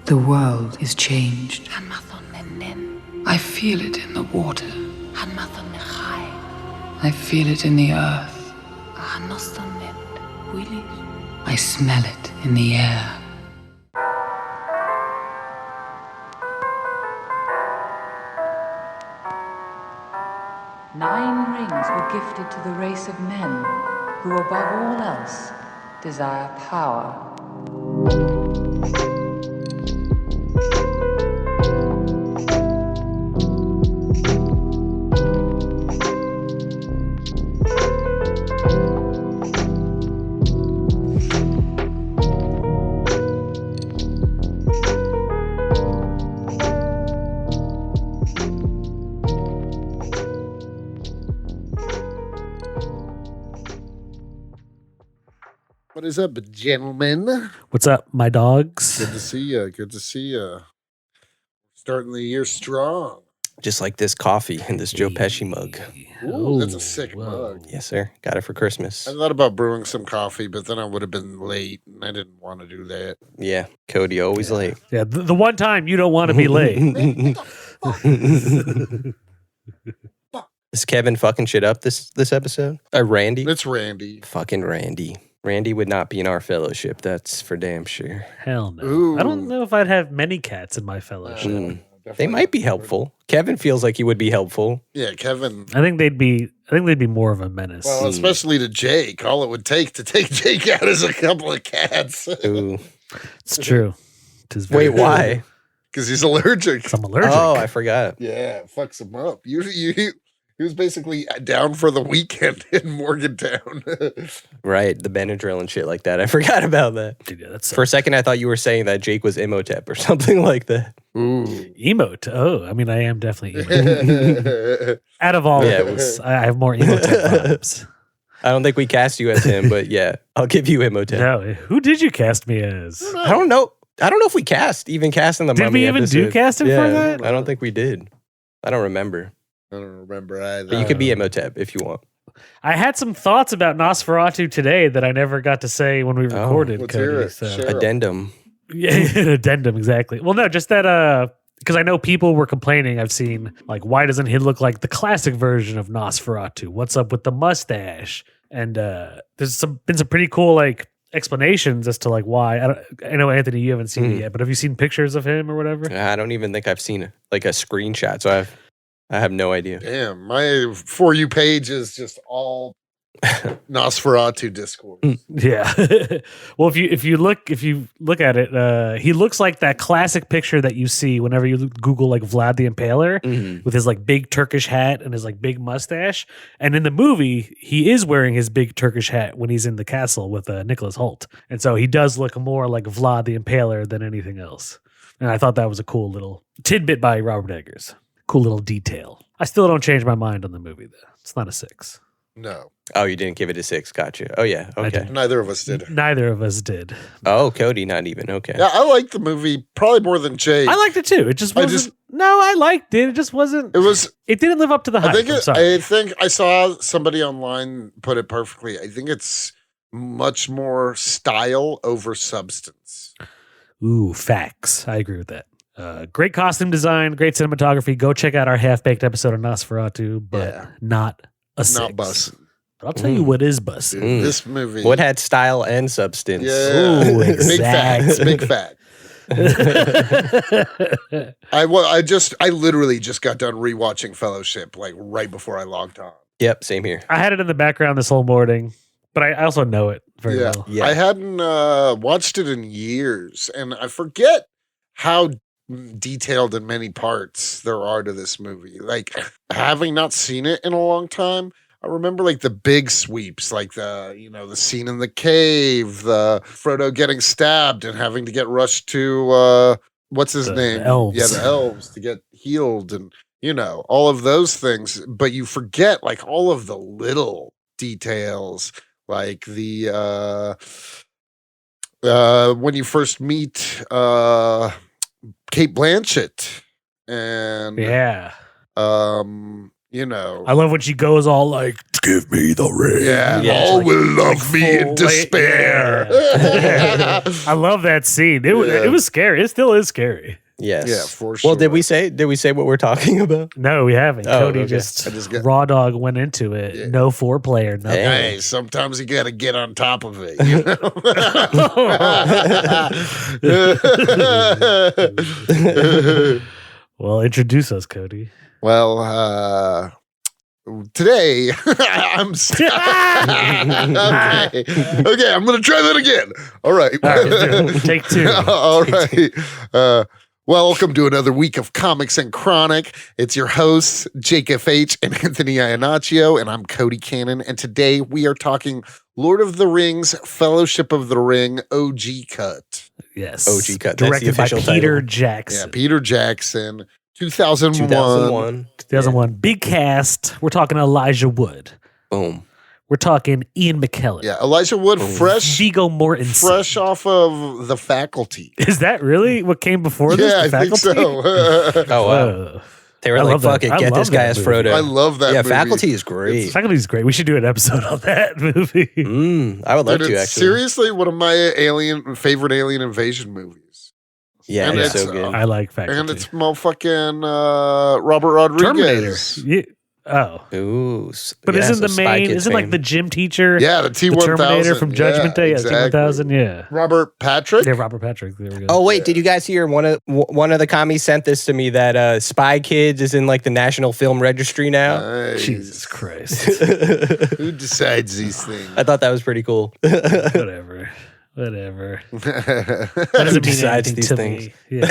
The world is changed. I feel it in the water. I feel it in the earth. I smell it in the air. Nine rings were gifted to the race of men, who above all else desire power. What is up, gentlemen? What's up, my dogs? Good to see you. Good to see you. Starting the year strong. Just like this coffee in this Joe Pesci mug. Ooh, that's a sick mug. Yes, sir. Got it for Christmas. I thought about brewing some coffee, but then I would have been late, and I didn't want to do that. Yeah, Cody, always late. Yeah, the one time you don't want to be late. Is Kevin fucking shit up this episode? Randy? It's Randy. Fucking Randy. Randy would not be in our fellowship. That's for damn sure. Hell no. Ooh. I don't know if I'd have many cats in my fellowship. They might be helpful. Kevin feels like he would be helpful. Yeah, Kevin. I think they'd be more of a menace. Well, especially to Jake. All it would take to take Jake out is a couple of cats. Ooh. It's true. Wait, why? Because he's allergic. 'Cause I'm allergic. Oh, I forgot. Yeah, it fucks him up. He was basically down for the weekend in Morgantown. Right, the Benadryl and shit like that. I forgot about that. Dude, yeah, that's For a second, I thought you were saying that Jake was Imhotep or something like that. Ooh. emote. Oh, I mean, I am definitely emote. Out of all of us, I have more emote vibes. I don't think we cast you as him, but yeah, I'll give you Imhotep. No, who did you cast me as? I don't know. I don't know if we even cast in the Did Mummy we even episode. do casting for that? I don't think we did. I don't remember. I don't remember either. But you could be Imhotep if you want. I had some thoughts about Nosferatu today that I never got to say when we recorded. let's hear Cody, it. so. Sure. Addendum. Yeah, an addendum, exactly. Well, no, just that, because I know people were complaining. I've seen, like, why doesn't he look like the classic version of Nosferatu? What's up with the mustache? And there's been some pretty cool, like, explanations as to, like, why. I know, Anthony, you haven't seen it yet, but have you seen pictures of him or whatever? I don't even think I've seen a screenshot, so I have no idea. Damn, my For You page is just all Nosferatu discourse. Yeah. Well, if you look at it, he looks like that classic picture that you see whenever you Google like Vlad the Impaler with his like big Turkish hat and his like big mustache. And in the movie, he is wearing his big Turkish hat when he's in the castle with Nicholas Hoult, and so he does look more like Vlad the Impaler than anything else. And I thought that was a cool little tidbit by Robert Eggers. Cool little detail. I still don't change my mind on the movie though. It's not a 6. No. Oh, you didn't give it a 6. Gotcha. Oh, yeah. Okay. Neither of us did. Neither of us did. Oh, Cody, not even. Okay. Yeah, I liked the movie probably more than Jake. I liked it too. It just wasn't. I liked it. It just wasn't. It didn't live up to the hype. I think I saw somebody online put it perfectly. I think it's much more style over substance. Ooh, facts. I agree with that. Great costume design, great cinematography. Go check out our half-baked episode of Nosferatu, but not a 6. Not bussin'. But I'll tell you what is bussin'. This movie. What had style and substance? Yeah. Ooh, Big facts. Big fact. I literally just got done rewatching Fellowship like right before I logged on. Yep, same here. I had it in the background this whole morning, but I also know it very well. Yeah. I hadn't watched it in years, and I forget how detailed in many parts there are to this movie. Like, having not seen it in a long time, I remember like the big sweeps, like the scene in the cave, the Frodo getting stabbed and having to get rushed to what's his name? The elves. Yeah, the elves to get healed, and all of those things. But you forget like all of the little details, like the when you first meet Cate Blanchett and you know. I love when she goes all like, "Give me the ring." Yeah, Yeah, all like- will love me in full, despair. yeah. I love that scene. It was scary. It still is scary. Yes. Yeah, for sure. Well, did we say what we're talking about? No, we haven't. Oh, Cody okay. just, I just got- raw dog went into it. Yeah. No foreplay or nothing. Hey. Hey, sometimes you got to get on top of it. You know? Well, introduce us, Cody. Well, today I'm okay. Okay, I'm gonna try that again. All right. All right, let's do it. Take two. All right. Welcome to another week of Comics and Chronic. It's your hosts, Jake FH and Anthony Iannaccio, and I'm Cody Cannon. And today we are talking Lord of the Rings, Fellowship of the Ring, OG cut. Yes. OG cut. That's the Directed by official Peter title. Jackson. Yeah, Peter Jackson, 2001. 2001. Big cast. We're talking Elijah Wood. Boom. We're talking Ian McKellen. Yeah, Elijah Wood, fresh Viggo Mortensen. off of The Faculty. Is that really what came before this? Yeah, The I think Faculty? Oh, wow. Whoa. They were I like, love that. fuck it, I get love this guy that as movie. Frodo. I love that Yeah, movie. Faculty is great. Faculty's great. We should do an episode on that movie. I would love Dude, to, it's actually. seriously one of my favorite alien invasion movies. Yeah, And it's it's, so good. I like Faculty. And it's motherfucking Robert Rodriguez. Terminator. Yeah. Oh. Ooh. But yeah, isn't so the Spy main, Kids isn't like fame. the gym teacher? Yeah, the The T-1000. Terminator from Judgment Day? Yeah, exactly. T-1000, yeah. Robert Patrick? Yeah, Robert Patrick. There we go. Oh wait, did you guys hear one of the commies sent this to me that Spy Kids is in like the National Film Registry now? Nice. Jesus Christ. Who decides these things? I thought that was pretty cool. Whatever. That doesn't mean Besides anything these to things. me.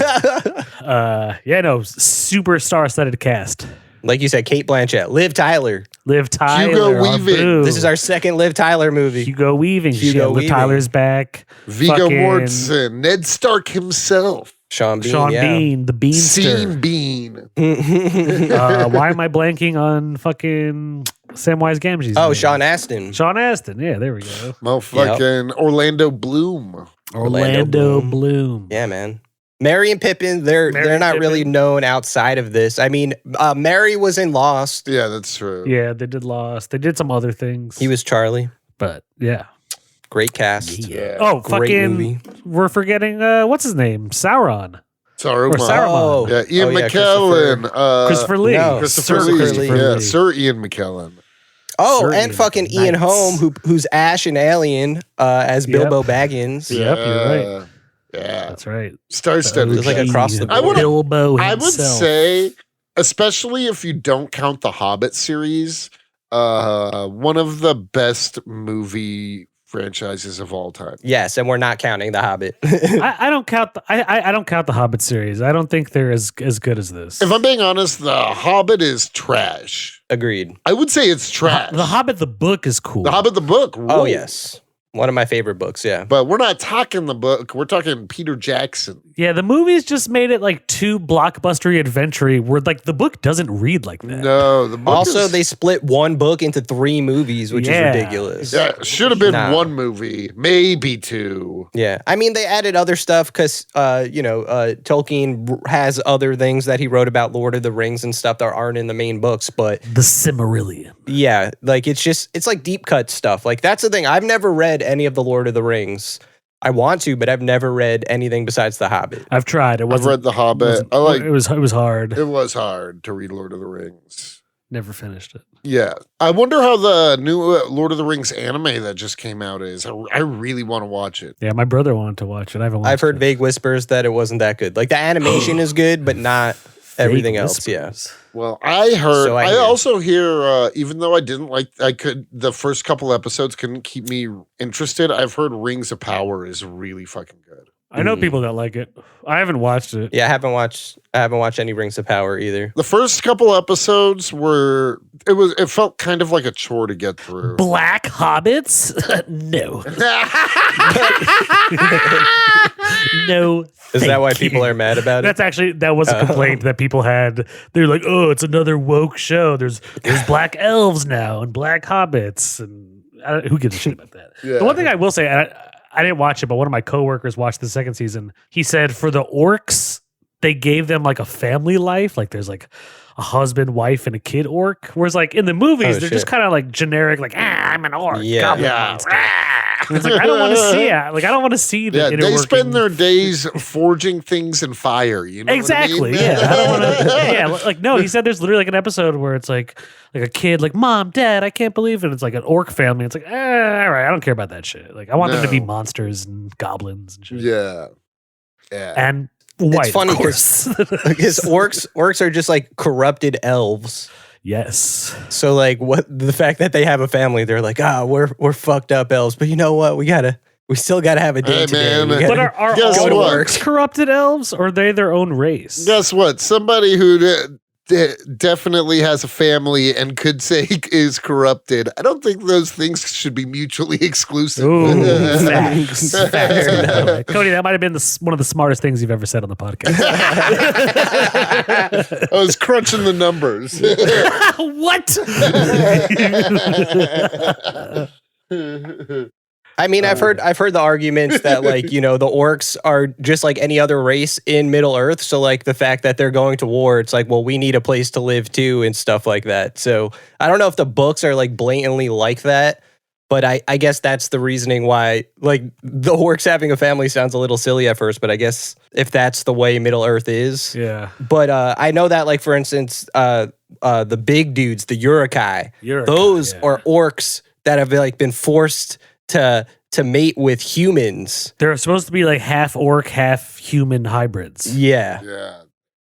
Yeah. No, super star-studded cast. Like you said, Cate Blanchett, Liv Tyler. Liv Tyler. Hugo our Weaving. boo. This is our second Liv Tyler movie. Hugo Weaving. Hugo Shit, Liv Weaving. Tyler's back. Viggo Fucking Mortensen, Ned Stark himself, Sean Bean. Sean yeah. Bean, the Scene Beanster. Bean. Why am I blanking on fucking Samwise Gamgee's Oh, name? Sean Astin. Sean Astin. Yeah, there we go. Motherfucking Orlando Bloom. Orlando Bloom. Yeah, man. Merry and Pippin, they're Merry not and really Pippin. known outside of this. I mean, Merry was in Lost. Yeah, that's true. Yeah, they did Lost. They did some other things. He was Charlie. but yeah. Great cast. Yeah. Oh, Great fucking. movie. We're forgetting. What's his name? Sauron. Saruman. Or Saruman. Yeah, Ian Oh, yeah, McKellen. Christopher Lee. no. Christopher Sir Lee. Christopher Yeah, Lee. Sir Ian McKellen. Oh, Certain and fucking Ian knights. Holm, who's Ash and Alien as Bilbo Baggins. Yep, you're right. Yeah. That's right. Star-studded. It was like OG across the I would- Bilbo I would himself. say, especially if you don't count the Hobbit series, one of the best movie franchises of all time. Yes, and we're not counting The Hobbit. I don't count. I don't count the Hobbit series. I don't think they're as good as this. If I'm being honest, the Hobbit is trash. Agreed. I would say it's trash. The Hobbit, the book is cool. The Hobbit, the book. Oh, rules. yes. One of my favorite books, yeah. But we're not talking the book. We're talking Peter Jackson. Yeah, the movies just made it like too blockbustery adventure where like the book doesn't read like that. No, the book Also, is, they split one book into 3 movies, which Yeah. is ridiculous. yeah, should have been Nah. one movie, maybe 2. Yeah, I mean, they added other stuff because, Tolkien has other things that he wrote about Lord of the Rings and stuff that aren't in the main books. But The Silmarillion. yeah, like it's like deep cut stuff. Like that's the thing. I've never read any of the Lord of the Rings. I want to, but I've never read anything besides The Hobbit. I've tried. It I've wasn't. read The Hobbit. wasn't- I like. it was hard. It was hard to read Lord of the Rings. Never finished it. Yeah, I wonder how the new Lord of the Rings anime that just came out is. I really want to watch it. Yeah, my brother wanted to watch it. I haven't watched I've heard it. vague whispers that it wasn't that good. Like the animation is good, but not everything Vague else. Yeah. whispers. Well, I heard. So I I hear. also hear. Even though I didn't like, the first couple episodes couldn't keep me interested. I've heard Rings of Power is really fucking good. I know people that like it. I haven't watched it. Yeah, I haven't watched any Rings of Power either. The first couple episodes were. It felt kind of like a chore to get through. Black hobbits? No. No. Is that why thank you. people are mad about it? That was a complaint that people had. They're like, oh, it's another woke show. There's black elves now and black hobbits, and who gives a shit about that? Yeah. The one thing I will say, I didn't watch it, but one of my coworkers watched the second season. He said for the orcs, they gave them like a family life. Like there's like a husband, wife, and a kid orc. Whereas like in the movies, they're shit. just kind of like generic, like I'm an orc. Yeah. goblin Yeah. monster." It's like I don't want to see it. Like I don't want to see the Yeah, inner they working- spend their days forging things in fire. You know exactly. what I mean? Yeah, I don't want to. Yeah, like no. He said there's literally like an episode where it's like a kid, like Mom, Dad, I can't believe it. It's like an orc family. It's like all right, I don't care about that shit. Like I want them to be No. monsters and goblins and shit. Yeah. Yeah. And white, funny of course. Because orcs are just like corrupted elves. Yes. So like what the fact that they have a family, they're like, we're fucked up elves, but you know what? We still gotta have a day Hey, today. man. We gotta- But are Guess all what? orcs corrupted elves, or are they their own race? Guess what? Somebody who definitely has a family and could say is corrupted. I don't think those things should be mutually exclusive. Ooh, facts. Fair Facts. enough. Cody, that might have been one of the smartest things you've ever said on the podcast. I was crunching the numbers. What? I mean, I've heard the arguments that like, you know, the orcs are just like any other race in Middle Earth. So like the fact that they're going to war, it's like, well, we need a place to live too and stuff like that. So I don't know if the books are like blatantly like that, but I guess that's the reasoning why like the orcs having a family sounds a little silly at first, but I guess if that's the way Middle Earth is. Yeah. But I know that like, for instance, the big dudes, the Uruk-Hai, those are orcs that have like been forced to mate with humans. They're supposed to be like half orc, half human hybrids. Yeah. Yeah.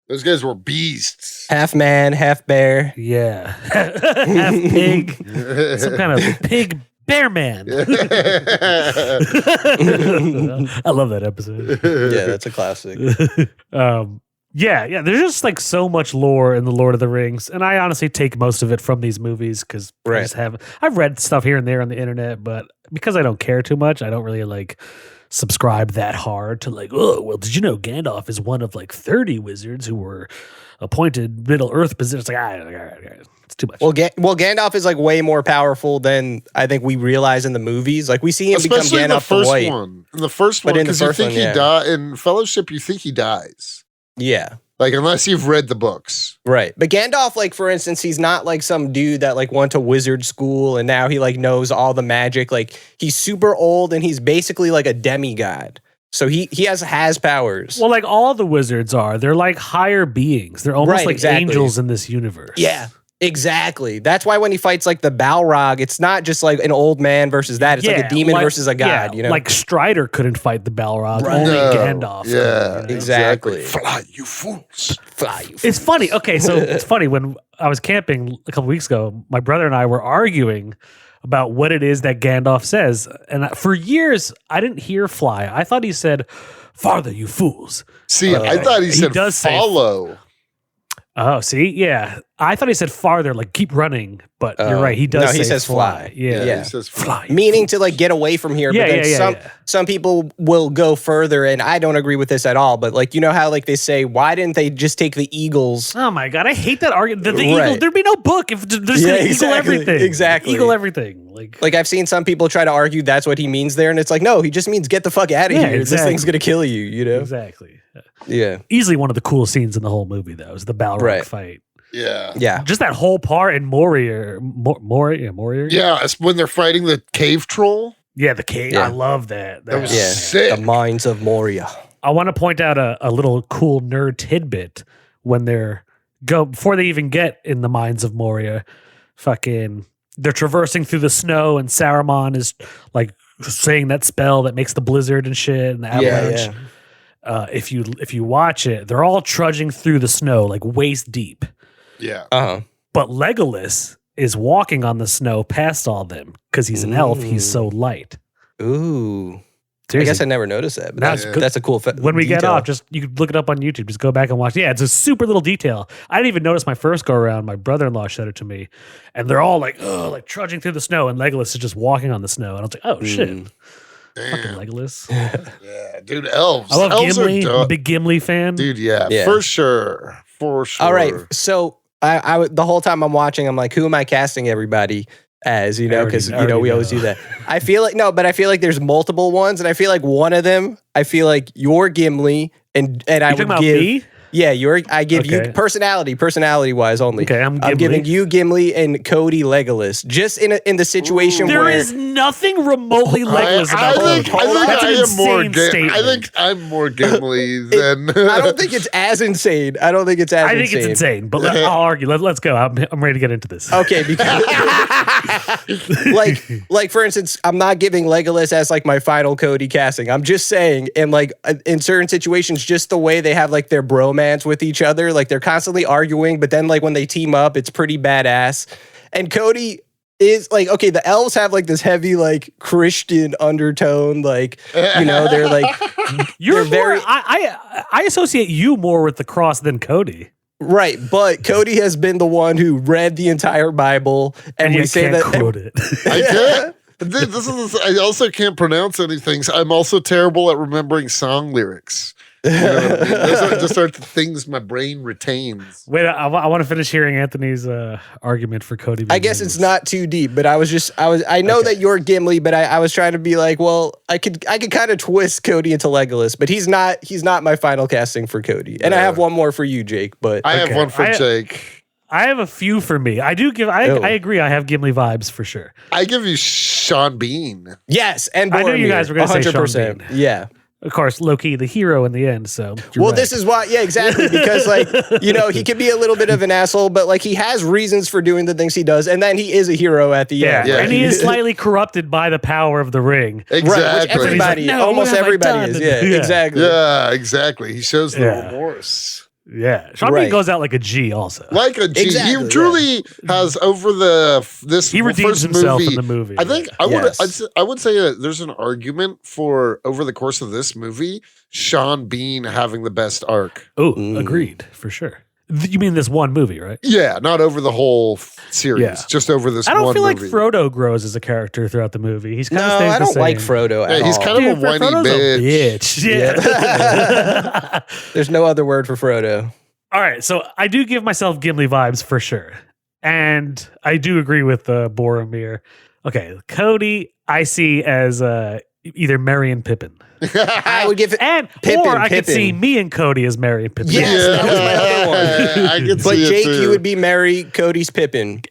Those guys were beasts. Half man, half bear. Yeah. Half pig. Some kind of pig bear man. I love that episode. Yeah, that's a classic. Yeah, there's just like so much lore in the Lord of the Rings, and I honestly take most of it from these movies because I've read stuff here and there on the internet, but because I don't care too much, I don't really like subscribe that hard to like, oh, well, did you know Gandalf is one of like 30 wizards who were appointed Middle Earth positions? It's like, all right, it's too much. Well, Gandalf is like way more powerful than I think we realize in the movies. Like we see him Especially become in the Gandalf the first White. one. In the first one, But in the because you first think one, he yeah. died. In Fellowship, you think he dies. Yeah. Like, unless you've read the books. Right. But Gandalf, like, for instance, he's not like some dude that like went to wizard school and now he like knows all the magic. Like he's super old and he's basically like a demigod. So he has powers. Well, like all the wizards are. They're like higher beings. They're almost Right, like exactly. angels in this universe. Yeah. Exactly. That's why when he fights like the Balrog, it's not just like an old man versus that. It's like a demon versus a god, you know? Like Strider couldn't fight the Balrog. Right. Only No. Gandalf. Yeah, could, you know? Exactly. Fly, you fools. Fly, you It's funny. Okay, so it's funny. When I was camping a couple weeks ago, my brother and I were arguing about what it is that Gandalf says. And for years, I didn't hear fly. I thought he said, farther, you fools. See, I thought he said does say- follow. Oh, see? Yeah. I thought he said farther, like keep running. But you're right. He does no, he say says fly. Yeah. Yeah. He says Fly. Meaning to like get away from here. Yeah, but then yeah. some people will go further, and I don't agree with this at all. But like, you know how like they say, why didn't they just take the eagles? Oh my God. I hate that argument. The Right. eagle, there'd be no book if they're just going to eagle everything. Exactly. Eagle everything. Like I've seen some people try to argue that's what he means there, and it's like, no, he just means get the fuck out of Yeah, here. This exactly. thing's gonna kill you, you know? Exactly. Yeah. Easily one of the coolest scenes in the whole movie, though, is the Balrog Right. fight. Yeah. Yeah. Just that whole part in Moria. Moria? Yeah, it's when they're fighting the cave troll. Yeah, the cave. Yeah. I love that. That was Yeah. sick. The Mines of Moria. I want to point out a little cool nerd tidbit when before they even get in the mines of Moria, they're traversing through the snow and Saruman is like saying that spell that makes the blizzard and shit and the avalanche. Yeah. If you watch it, they're all trudging through the snow like waist deep. Yeah. Uh-huh. But Legolas is walking on the snow past all them because he's an elf. He's so light. Ooh. I Seriously. guess I never noticed that. But That's that's, good. that's a cool When we get detail. off, you can look it up on YouTube. Just go back and watch. Yeah, it's a super little detail. I didn't even notice my first go around. My brother-in-law showed it to me, and they're all like trudging through the snow, and Legolas is just walking on the snow. And I was like, oh shit, fucking Legolas. Yeah, dude, elves. I love elves Gimli. are I'm a dope. big Gimli fan. Dude, yeah, Yeah. for sure. For sure. All right. So I the whole time I'm watching, I'm like, who am I casting everybody as? You know, because already we always know. do that. I feel like there's multiple ones, and I feel like one of them, I feel like you're Gimli, and I You would talking about give me? Yeah, I give you Okay. personality wise only. Okay, I'm giving Gimli. you Gimli and Cody Legolas. Just in the situation There where is nothing remotely Legolas I about think, Cody. I, think That's I an am more. insane statement. I think I'm more Gimli than. I don't think it's as insane. I don't think it's as I think it's insane, but I'll argue. Let's go. I'm ready to get into this. Okay, because like for instance, I'm not giving Legolas as like my final Cody casting. I'm just saying, and like in certain situations, just the way they have like their bromance with each other, like they're constantly arguing, but then like when they team up, it's pretty badass. And Cody is like, okay, the elves have like this heavy like Christian undertone, like they're like You're they're more. very- I associate you more with the cross than Cody. right, but Cody has been the one who read the entire Bible, and we you say can't that quote it. I can't. I also can't pronounce anything. So I'm also terrible at remembering song lyrics. You know what I mean? Those are just are the things my brain retains. Wait, I want to finish hearing Anthony's argument for Cody. I guess it's not too deep, but I know that you're Gimli, but I was trying to be like, well, I could kind of twist Cody into Legolas, but he's not my final casting for Cody. And I have one more for you, Jake, but I have one for Jake. I have a few for me. I do give. I agree. I have Gimli vibes for sure. I give you Sean Bean. yes, and I knew you Boromir, guys were going to say Sean Bean. Yeah. Of course, Loki, the hero in the end. So, Well, right. this is why, yeah, exactly. Because, like, he can be a little bit of an asshole, but, like, he has reasons for doing the things he does. And then he is a hero at the end. Yeah. And he is slightly corrupted by the power of the ring. Right, Exactly. which everybody, He's like, no, almost what have I everybody is. done? Yeah, Yeah. exactly. Yeah, exactly. He shows no Yeah. remorse. Yeah, Sean Bean Right. goes out like a G. Also, Like a G. Exactly, He truly has over this he redeems first himself movie. in the movie. I think Yes. I would say that there's an argument for over the course of this movie, Sean Bean having the best arc. Oh, agreed for sure. You mean this one movie, right? Yeah, not over the whole series, Yeah. just over this I don't one feel like movie. Frodo grows as a character throughout the movie. He's kind No, of stays I the don't like same. Frodo at Yeah, he's all. kind of a Dude, whiny Frodo's bitch. a bitch. Yeah. There's no other word for Frodo. All right, so I do give myself Gimli vibes for sure, and I do agree with Boromir. Okay, Cody, I see as either Merry and Pippin, I would give it. and Pippin, or I could Pippin. see me and Cody as Merry and Pippin. Yes, that was my other one. I could But see Jake, it too. you would be Mary, Cody's Pippin.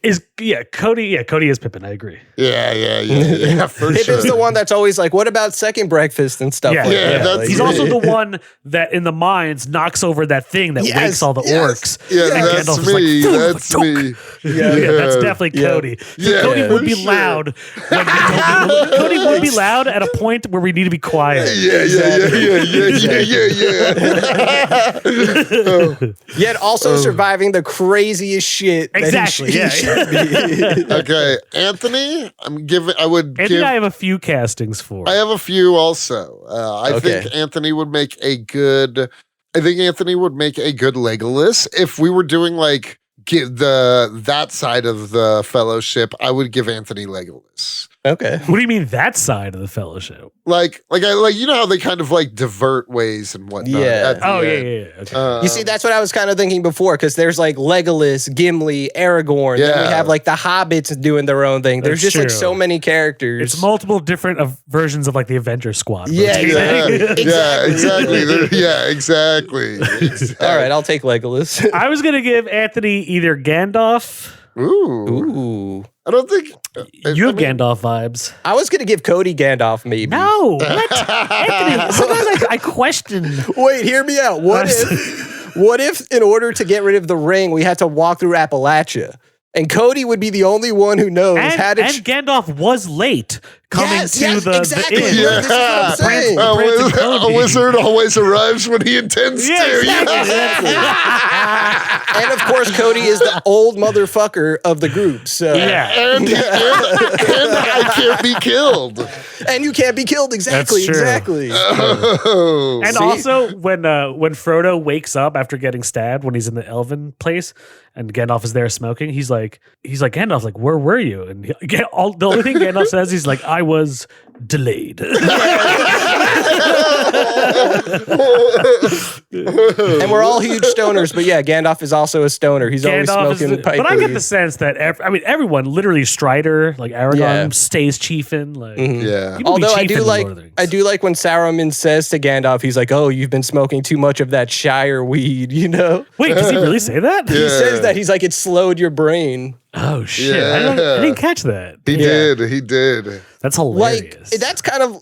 Cody is Pippin. I agree. Yeah, for Pippin's sure. the one that's always like, what about second breakfast and stuff Yeah, like Yeah, that. that's Like, He's also the one that in the mines knocks over that thing that Yes, wakes all the yes. orcs. Yeah, And that's Gandalf is like, me. "Fool, That's fuck." me. Yeah, that's definitely Yeah. Cody. So Yeah, Cody for would be sure. loud. When Cody would be loud at a point where we need to be quiet. Yeah. Yet also surviving the craziest shit. that he Exactly, he yeah. should be. Okay, Anthony, I would Anthony, give. I have a few castings for. I have a few also. I Okay. think Anthony would make a good. I think Anthony would make a good Legolas if we were doing like give that side of the Fellowship. I would give Anthony Legolas. Okay. What do you mean that side of the Fellowship? Like you know how they kind of like divert ways and whatnot. Yeah. at the Oh end. yeah. Okay. You see, that's what I was kind of thinking before, because there's like Legolas, Gimli, Aragorn. Then we Yeah. have like the Hobbits doing their own thing. There's That's just like true. so many characters. It's multiple different versions of like the Avengers Squad. Yeah, rotating. Yeah, Exactly. exactly. Yeah, exactly. All right, I'll take Legolas. I was gonna give Anthony either Gandalf. Ooh. Ooh. I don't think You have Gandalf vibes. I was gonna give Cody Gandalf maybe. No, what? Anthony, sometimes I question. Wait, hear me out. What if in order to get rid of the ring, we had to walk through Appalachia? And Cody would be the only one who knows how to. And Gandalf was late coming Yes, to yes, the exactly. inn. Yeah. This is what I'm saying. Prince and Cody. A wizard always arrives when he intends Yeah, to. exactly. And of course, Cody is the old motherfucker of the group. So Yeah. And I can't be killed. and you can't be killed. Exactly. That's true. Exactly. Oh. And See? also, when Frodo wakes up after getting stabbed, when he's in the Elven place, and Gandalf is there smoking, he's like Gandalf, like, where were you? And the only thing Gandalf says, he's like, I was delayed. And we're all huge stoners, but yeah, Gandalf is also a stoner. He's always smoking pipe but I get weed. the sense that everyone, literally Strider, like Aragorn, stays chiefin. Like, Yeah. people be Although I chiefin do in like, Lord of the Rings. I do like when Saruman says to Gandalf, he's like, "Oh, you've been smoking too much of that Shire weed," you know? Wait, does he really say that? He says that. He's like, "It slowed your brain." Oh shit! Yeah. I didn't catch that. He did. He did. That's Like hilarious.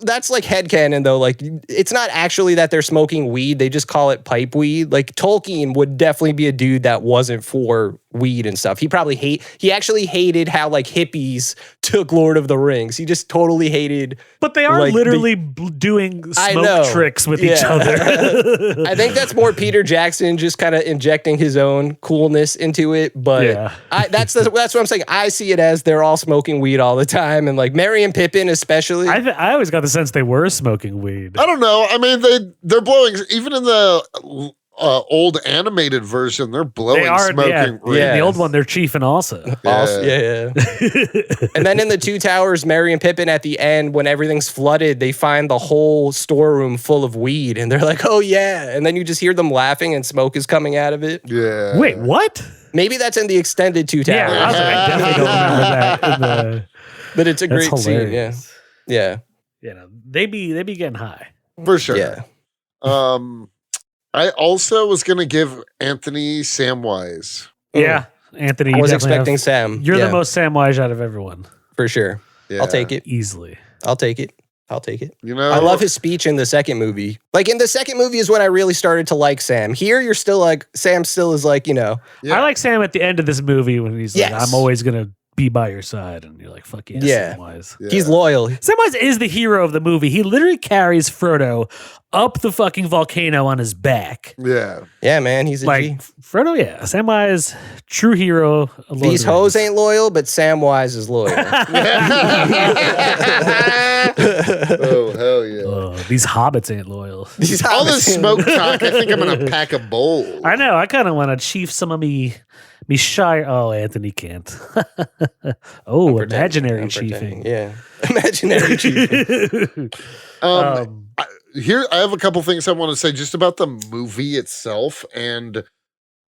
that's like headcanon though. Like it's not actually that they're smoking weed; they just call it pipe weed. Like Tolkien would definitely be a dude that wasn't for weed and stuff. He actually hated how like hippies took Lord of the Rings. He just totally hated. But they are like, literally doing I smoke know. tricks with Yeah. each other. I think that's more Peter Jackson just kind of injecting his own coolness into it. But Yeah. that's what I'm saying. I see it as they're all smoking weed all the time, and like Merry and Pippin especially. I always got the sense they were smoking weed. I don't know. I mean, they're blowing, even in the old animated version, they're blowing They are, smoking. Yeah. In the old one, they're chiefing also. Also, yeah. And then in the Two Towers, Merry and Pippin at the end, when everything's flooded, they find the whole storeroom full of weed, and they're like, "Oh yeah!" And then you just hear them laughing, and smoke is coming out of it. Yeah. Wait, what? Maybe that's in the extended Two Yeah, Towers, I was like, I definitely don't remember that. In the, but it's a that's great scene. Yeah, hilarious. yeah, You know, they be getting high. For sure. yeah. I also was gonna give Anthony Samwise. Yeah, Anthony. I you was definitely expecting have- Sam. You're Yeah, the most Samwise out of everyone, for sure. Yeah. I'll take it. easily. I'll take it. I'll take it. You know, I love his speech in the second movie. Like in the second movie is when I really started to like Sam. Here, you're still like Sam. Still is like Yeah. I like Sam at the end of this movie when he's like, Yes. "I'm always gonna be by your side," and you're like, "Fuck yeah, Yeah. Samwise." Yeah. he's loyal. Samwise is the hero of the movie. He literally carries Frodo up the fucking volcano on his back. Yeah. Yeah, man, he's a Like G. Frodo, yeah, Samwise, true hero. of Lord These of the hoes Rings. ain't loyal, but Samwise is loyal. Oh hell yeah! Oh, these hobbits ain't loyal. These All this hobbits- smoke talk, I think I'm gonna pack a bowl. I know. I kind of want to chief some of me Shire. Oh, Anthony can't. Oh, imaginary I'm pretending. chiefing. Yeah, imaginary chiefing. Here, I have a couple things I want to say just about the movie itself and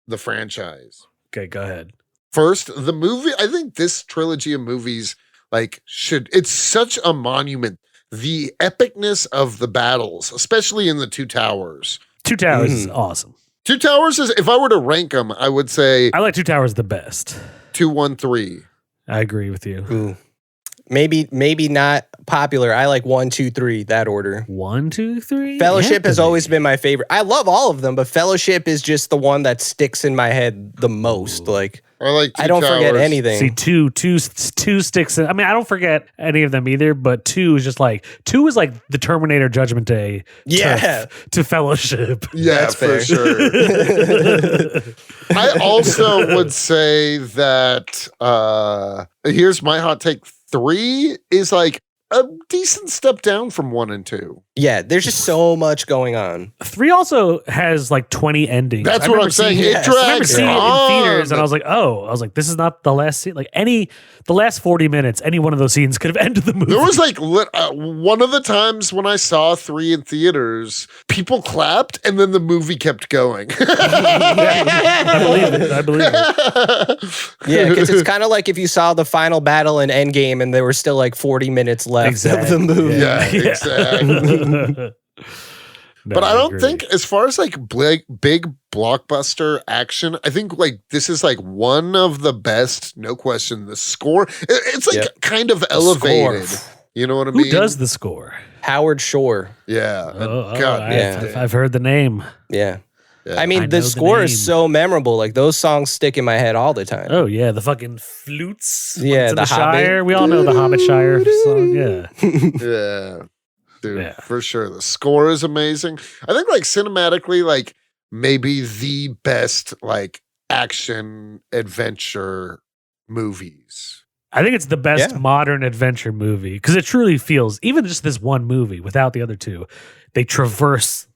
the franchise. Okay, go ahead. First, the movie, I think this trilogy of movies, it's such a monument. The epicness of the battles, especially in the Two Towers. Two Towers is awesome. Two Towers is, if I were to rank them, I would say I like Two Towers the best. 2, 1, 3. I agree with you. Ooh. Maybe not popular. I like 1, 2, 3, that order. 1, 2, 3. Fellowship has Anthony. always been my favorite. I love all of them, but Fellowship is just the one that sticks in my head the most. Like I like Two I don't forget Towers. anything. See, two sticks. I mean, I don't forget any of them either, but two is like the Terminator Judgment Day. Yeah. To Fellowship. Yeah, That's for fair. sure. I also would say that here's my hot take. 3 is like a decent step down from 1 and 2. Yeah, there's just so much going on. 3 also has like 20 endings. That's I what remember I'm saying. seeing- It I remember drags seeing it in on. theaters, and I was like, this is not the last scene. Like the last 40 minutes, any one of those scenes could have ended the movie. There was like one of the times when I saw 3 in theaters, people clapped and then the movie kept going. I believe it. Yeah, because it's kind of like if you saw the final battle in Endgame and there were still like 40 minutes left of the movie. Yeah, exactly. No, But I don't agree. think, as far as like big blockbuster action, I think like this is like one of the best, no question. The score, it's like kind of elevated. You know what I Who mean? does the score? Howard Shore. Yeah. Oh, God, I've heard the name. Yeah. Yeah. I mean, I know the the score name. is so memorable. Like those songs stick in my head all the time. Oh yeah, the fucking flutes. when Yeah, it's in the the Shire. Hobbit. We all know the Hobbit Shire song. Yeah, Yeah. Dude, Yeah. for sure. The score is amazing. I think like cinematically, like maybe the best like action adventure movies. I think it's the best Yeah. modern adventure movie because it truly feels. Even just this one movie, without the other two, they traverse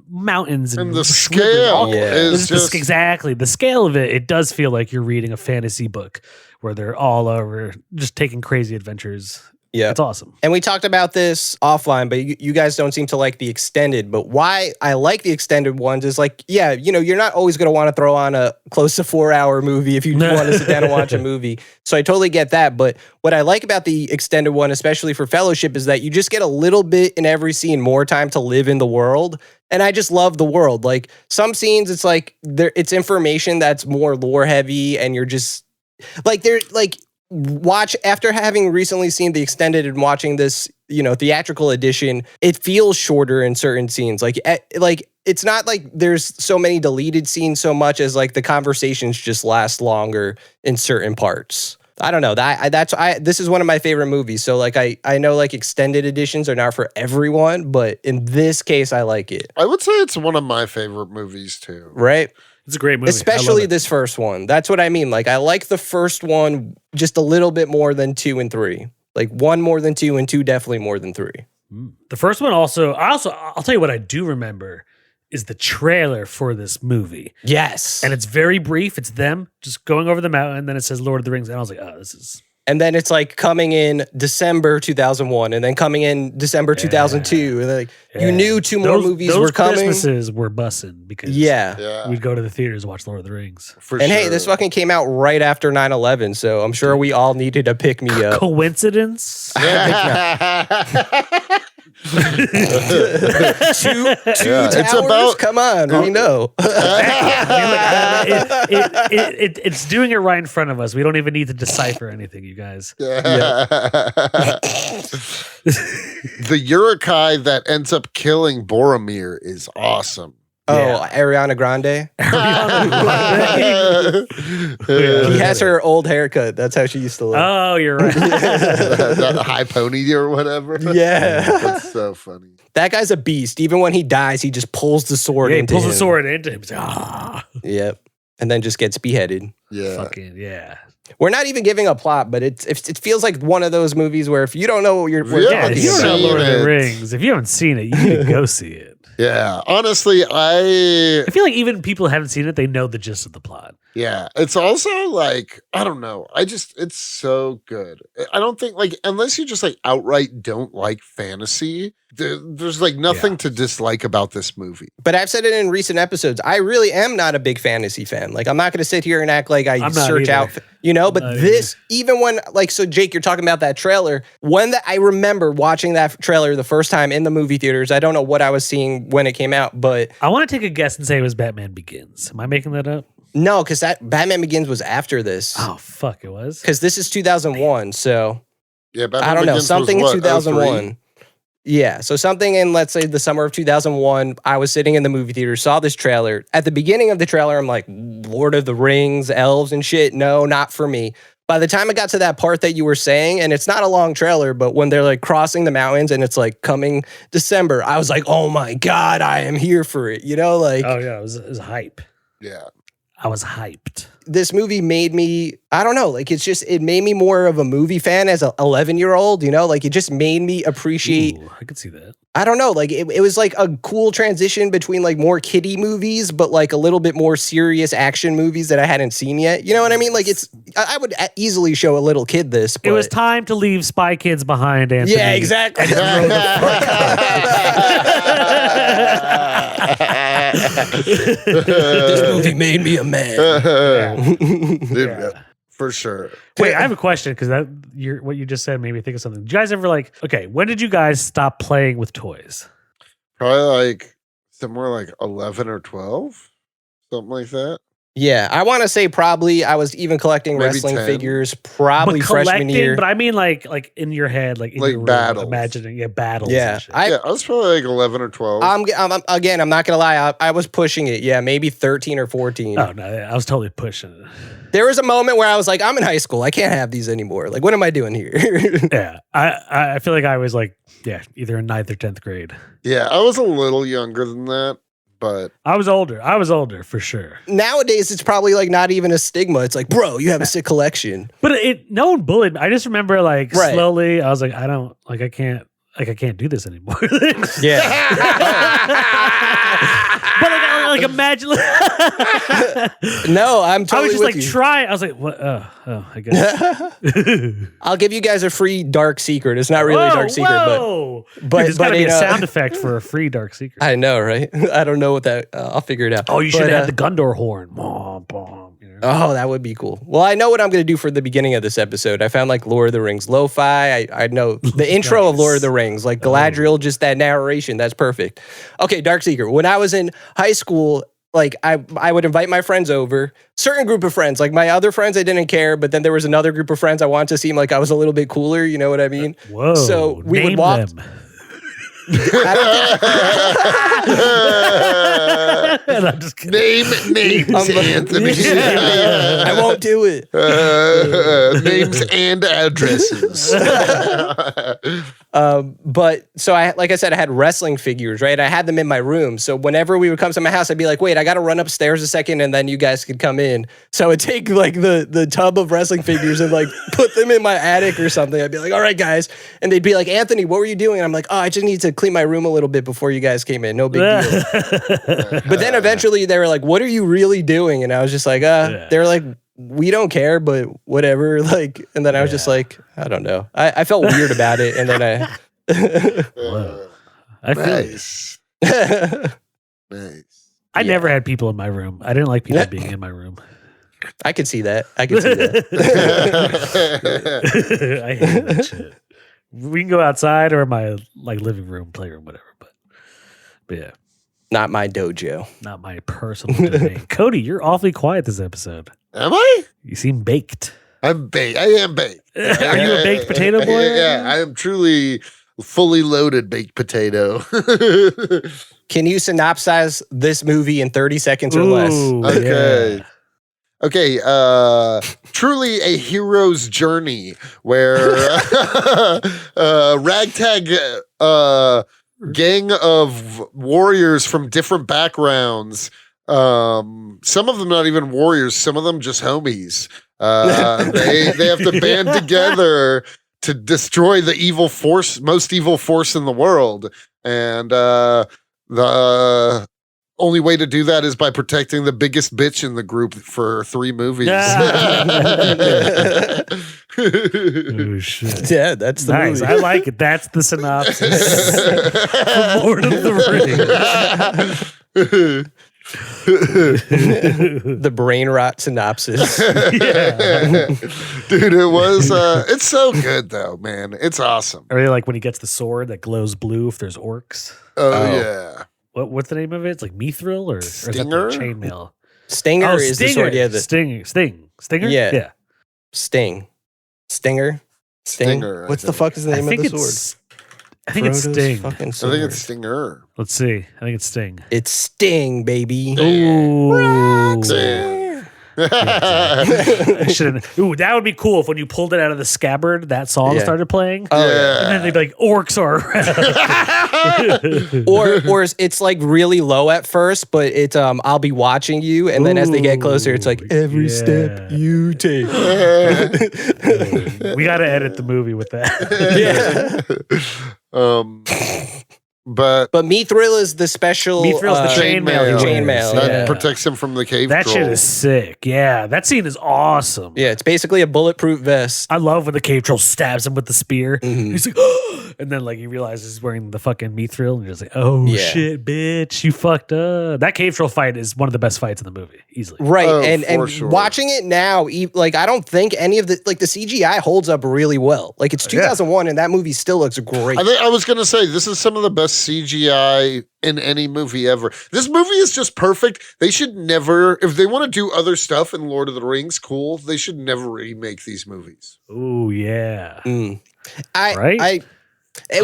mountains And the rivers, scale all- Yeah. is It's just exactly the scale of it. It does feel like you're reading a fantasy book where they're all over just taking crazy adventures Yeah. It's awesome. And we talked about this offline, but you guys don't seem to like the extended. But why I like the extended ones is like, yeah, you know, you're not always going to want to throw on a close to 4-hour movie if you want to sit down and watch a movie. So I totally get that. But what I like about the extended one, especially for Fellowship, is that you just get a little bit in every scene more time to live in the world. And I just love the world. Like some scenes, it's like it's information that's more lore heavy, and you're just like watch after having recently seen the extended and watching this, you know, theatrical edition, it feels shorter in certain scenes. Like it's not like there's so many deleted scenes so much as like the conversations just last longer in certain parts. I don't know. This is one of my favorite movies. So like I know like extended editions are not for everyone, but in this case I like it. I would say it's one of my favorite movies too. Right? It's a great movie. Especially this first one. That's what I mean. Like, I like the first one just a little bit more than 2 and 3. Like, 1 more than 2 and 2 definitely more than 3. The first one also, I'll tell you what I do remember is the trailer for this movie. Yes. And it's very brief. It's them just going over the mountain, and then it says Lord of the Rings. And I was like, oh, this is... And then it's like coming in December 2001 and then coming in December 2002. And like you knew 2 more movies were coming. Those Christmases were bussing because we'd go to the theaters and watch Lord of the Rings. Hey, this fucking came out right after 9/11, so I'm sure we all needed a pick me up. Coincidence? Two towers? It's about, come on, we know. It's doing it right in front of us. We don't even need to decipher anything, you guys. The Uruk-Hai that ends up killing Boromir is awesome. Oh, Ariana Grande? He has her old haircut. That's how she used to look. Oh, you're right. That high pony or whatever. Yeah. That's so funny. That guy's a beast. Even when he dies, he just pulls the sword into him. He pulls the sword into him. He's like, ah. Yep. And then just gets beheaded. Yeah. Fucking, yeah. We're not even giving a plot, but it feels like one of those movies where if you don't know what you're if you don't know Lord of the Rings, if you haven't seen it, you need to go see it. Yeah, honestly, I feel like even people who haven't seen it, they know the gist of the plot. Yeah, it's also like, I don't know. It's so good. I don't think like, unless you just like outright don't like fantasy, there's like nothing to dislike about this movie. But I've said it in recent episodes. I really am not a big fantasy fan. Like, I'm not going to sit here and act like I search out, you know, but this, even when like, so Jake, you're talking about that trailer. When I remember watching that trailer the first time in the movie theaters, I don't know what I was seeing when it came out, but I want to take a guess and say it was Batman Begins. Am I making that up? No, because that Batman Begins was after this. Oh, fuck, it was? Because this is 2001, so yeah, Batman I don't know, Begins something was in 2001. Yeah, so something in, let's say, the summer of 2001, I was sitting in the movie theater, saw this trailer. At the beginning of the trailer, I'm like, Lord of the Rings, elves and shit, no, not for me. By the time I got to that part that you were saying, and it's not a long trailer, but when they're like crossing the mountains and it's like coming December, I was like, oh my God, I am here for it. You know, like. Oh, yeah, it was hype. Yeah. I was hyped. This movie made me, I don't know, like it made me more of a movie fan as an 11-year-old, you know, like it just made me appreciate. Ooh, I could see that. I don't know, like it was like a cool transition between like more kiddie movies, but like a little bit more serious action movies that I hadn't seen yet. You know what I mean? Like I would easily show a little kid this. But it was time to leave Spy Kids behind, Anthony. Yeah, exactly. This movie made me a man. Dude, for sure. Wait, I have a question because what you just said made me think of something. Did you guys ever when did you guys stop playing with toys? Probably like somewhere like 11 or 12, something like that. Yeah, I want to say probably I was even collecting Maybe wrestling 10. figures freshman year. But I mean like in your head, like in like your room, battles. imagining battles. Yeah, and shit. I was probably like 11 or 12. I'm not gonna lie, I was pushing it. Yeah, maybe 13 or 14. Oh no, I was totally pushing it. There was a moment where I was like, I'm in high school. I can't have these anymore. Like, what am I doing here? Yeah, I feel like I was like, either in 9th or 10th grade. Yeah, I was a little younger than that, but I was older for sure. Nowadays, it's probably like not even a stigma. It's like, bro, you have a sick collection. But no one bullied me. I just remember slowly, I was like, I can't. like I can't do this anymore. Yeah. But like imagine. No, I'm totally I was just with like you. try. I was like, what? Oh, I guess. I'll give you guys a free dark secret. It's not really a dark secret, whoa. but Dude, there's gotta be you a know- sound effect for a free dark secret. I know, right? I don't know what that. I'll figure it out. Oh, you should But, have had the Gundor horn. Bom, bom, you know? Oh, that would be cool. Well, I know what I'm going to do for the beginning of this episode. I found like Lord of the Rings lo-fi. I know the intro of Lord of the Rings, like Galadriel, just that narration. That's perfect. Okay, dark secret. When I was in high school, like I would invite my friends over, certain group of friends. Like my other friends, I didn't care, but then there was another group of friends I wanted to seem like I was a little bit cooler. You know what I mean? Whoa. So we name would walk. them. I I'm just kidding. Name names, Anthony. I won't do it. Names and addresses. But so like I said, I had wrestling figures, right? I had them in my room. So whenever we would come to my house, I'd be like, wait, I got to run upstairs a second and then you guys could come in. So I'd take like the tub of wrestling figures and like put them in my attic or something. I'd be like, all right, guys. And they'd be like, Anthony, what were you doing? And I'm like, oh, I just need to clean my room a little bit before you guys came in. No big deal. But then eventually they were like, what are you really doing? And I was just like, they were like, we don't care, but whatever. Like, and then I was just like, I don't know. I felt weird about it. And then I feel it. Nice. Nice. I never had people in my room. I didn't like people being in my room. I could see that. I could see that. I hate that shit. We can go outside or my like living room, playroom, whatever. But yeah, Not my dojo. not my personal domain. Cody, you're awfully quiet this episode. Am I? You seem baked. I'm baked. I am baked. Are you a baked potato boy? Yeah, I am truly fully loaded baked potato. Can you synopsize this movie in 30 seconds or less? Ooh, Okay. yeah. Okay, truly a hero's journey where ragtag gang of warriors from different backgrounds, some of them not even warriors, some of them just homies. They have to band together to destroy the most evil force in the world. And the only way to do that is by protecting the biggest bitch in the group for 3 movies. Oh, shit. Yeah, that's the Nice. movie. I like it. That's the synopsis for Lord of the Rings. The brain rot synopsis. Yeah. Dude, it was it's so good though, man. It's awesome. I really like when he gets the sword that glows blue if there's orcs. Oh yeah. What's the name of it? It's like Mithril or is that the Stinger? chainmail? Stinger is the sword. Yeah, Stinger? Yeah. Yeah. Sting. Stinger. Sting. Stinger, I What's the think. fuck is the name of the sword? I think it's Frodo's Sting. fucking I sword. think it's Stinger. Let's see. I think it's Sting. It's Sting, baby. Ooh. Damn. I shouldn't. Ooh, that would be cool if when you pulled it out of the scabbard, that song Yeah. started playing. Oh, yeah. And then they'd be like, orcs are around. Or it's like really low at first, but it's I'll be watching you, and then as they get closer, it's like every step yeah. you take. We got to edit the movie with that. But But Mithril is the special Mithril's the chainmail. chainmail. that Yeah. protects him from the cave That shit troll. is sick. Yeah, that scene is awesome. Yeah, it's basically a bulletproof vest. I love when the cave troll stabs him with the spear. Mhm. He's like, and then like he realizes he's wearing the fucking mithril, and you're just like, oh Yeah. shit, bitch, you fucked up. That cave troll fight is one of the best fights in the movie, easily. Right, Oh, and for sure. watching it now, like I don't think any of the CGI holds up really well. Like it's 2001, and that movie still looks great. I was gonna say this is some of the best CGI in any movie ever. This movie is just perfect. They should never, if they want to do other stuff in Lord of the Rings, cool. They should never remake these movies. Oh yeah. It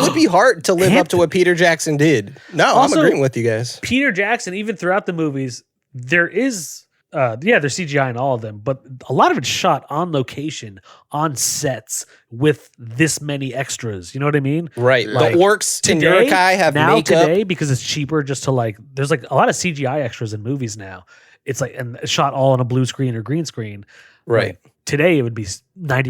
would be hard to live up to what Peter Jackson did. No, Also- I'm agreeing with you guys. Peter Jackson, even throughout the movies, there is there's CGI in all of them, but a lot of it's shot on location, on sets with this many extras. You know what I mean? Right, Like, the orcs in Uruk-Hai have makeup. Today, because it's cheaper just to like, there's like a lot of CGI extras in movies now. It's like, and it's shot all on a blue screen or green screen. Right. Like, today it would be 90%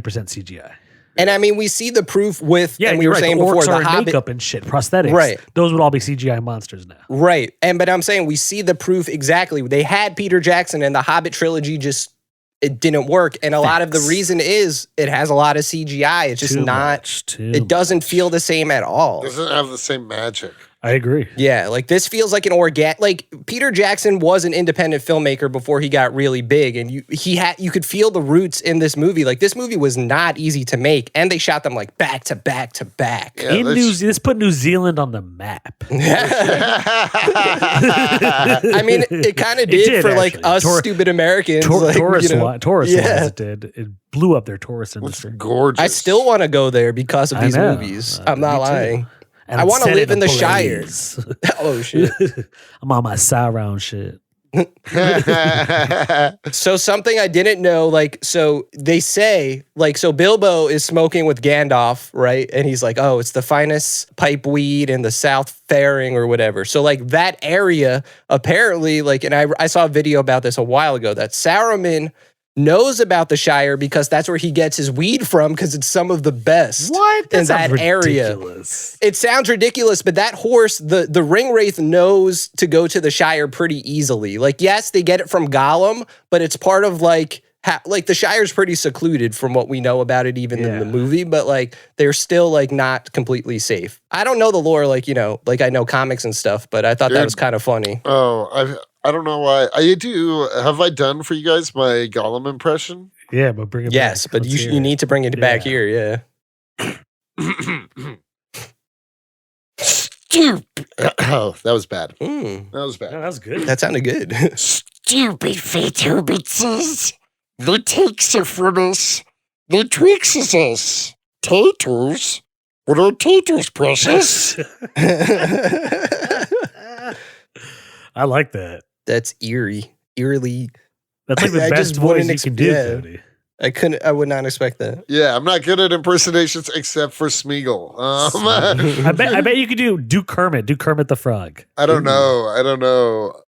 CGI. And I mean, we see the proof with, and we were saying before, the the Hobbit. makeup and shit, prosthetics. Right. Those would all be CGI monsters now. Right. But I'm saying we see the proof exactly. They had Peter Jackson and the Hobbit trilogy it didn't work. And a lot of the reason is it has a lot of CGI. It's just it doesn't feel the same at all. It doesn't have the same magic. I agree. Yeah, like this feels like like Peter Jackson was an independent filmmaker before he got really big, and you could feel the roots in this movie. Like this movie was not easy to make, and they shot them like back to back to back. Yeah, this put New Zealand on the map. I mean, it kind of did for like us stupid Americans. Tourist wise, it did. It blew up their tourist industry. It's gorgeous. I still want to go there because of these movies. I'm not lying. And I want to live in the Shires. Oh shit! I'm on my Sauron shit. So something I didn't know, so they say, so Bilbo is smoking with Gandalf, right? And he's like, oh, it's the finest pipe weed in the South Faring or whatever. So that area, apparently, and I saw a video about this a while ago, that Saruman knows about the Shire because that's where he gets his weed from because it's some of the best in that area. It sounds ridiculous, but that horse, the Ringwraith knows to go to the Shire pretty easily. Yes, they get it from Gollum, but it's part of the Shire's pretty secluded from what we know about it even in the movie, but they're still not completely safe. I don't know the lore I know comics and stuff, but I thought that was kind of funny. Oh, I don't know why. Have I done for you guys my Gollum impression? Yeah, but bring it back. Yes, but you need to bring it back here, yeah. Stupid. Oh, that was bad. Mm. That was bad. No, that was good. That sounded good. Stupid fat hobbitses. They takes it from us. They tricks us. Taters? What are taters, precious? I like that. That's eerily. That's the best voice you can do, Cody. I would not expect that. Yeah, I'm not good at impersonations except for Smeagol. I bet you could do Kermit. Do Kermit the Frog. I don't know. I don't know.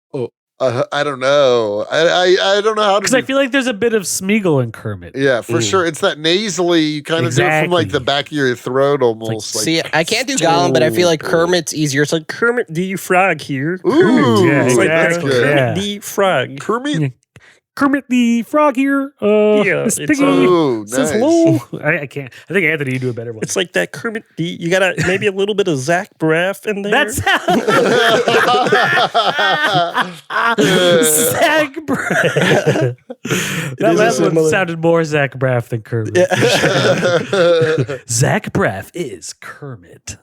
I don't know. I don't know how to. Because I feel like there's a bit of Smeagol in Kermit. Yeah, for sure. It's that nasally. You kind of do it from the back of your throat almost. See, I can't do Gollum, but I feel like Kermit's easier. It's like Kermit the Frog here. Ooh, yeah, exactly. Kermit the Frog. Kermit the Frog here. This piggy says hello. I can't. I think Anthony, you do a better one. It's like that Kermit. You got maybe a little bit of Zach Braff in there. That's Zach Braff. That last one sounded more Zach Braff than Kermit. Yeah. Zach Braff is Kermit.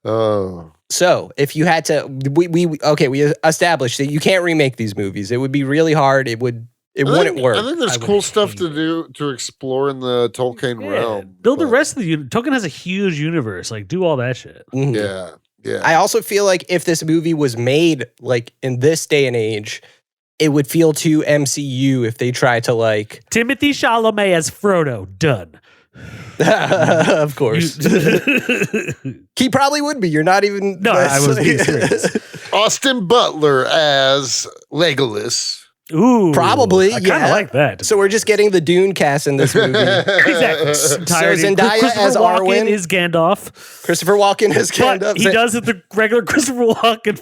Oh. So, if you had to, we established that you can't remake these movies. It would be really hard. It wouldn't work. I think there's cool stuff to explore in the Tolkien realm. Build the rest of the Tolkien has a huge universe. Do all that shit. Mm-hmm. Yeah. I also feel like if this movie was made in this day and age, it would feel too MCU if they tried to Timothée Chalamet as Frodo. Done. Of course. He probably would be. You're not even. No, I was being serious. Austin Butler as Legolas. Ooh, probably. I kind of like that. So we're just getting the Dune cast in this movie. Exactly. So Zendaya as Walken Arwen is Gandalf. Christopher Walken as Gandalf. But he does it the regular Christopher Walken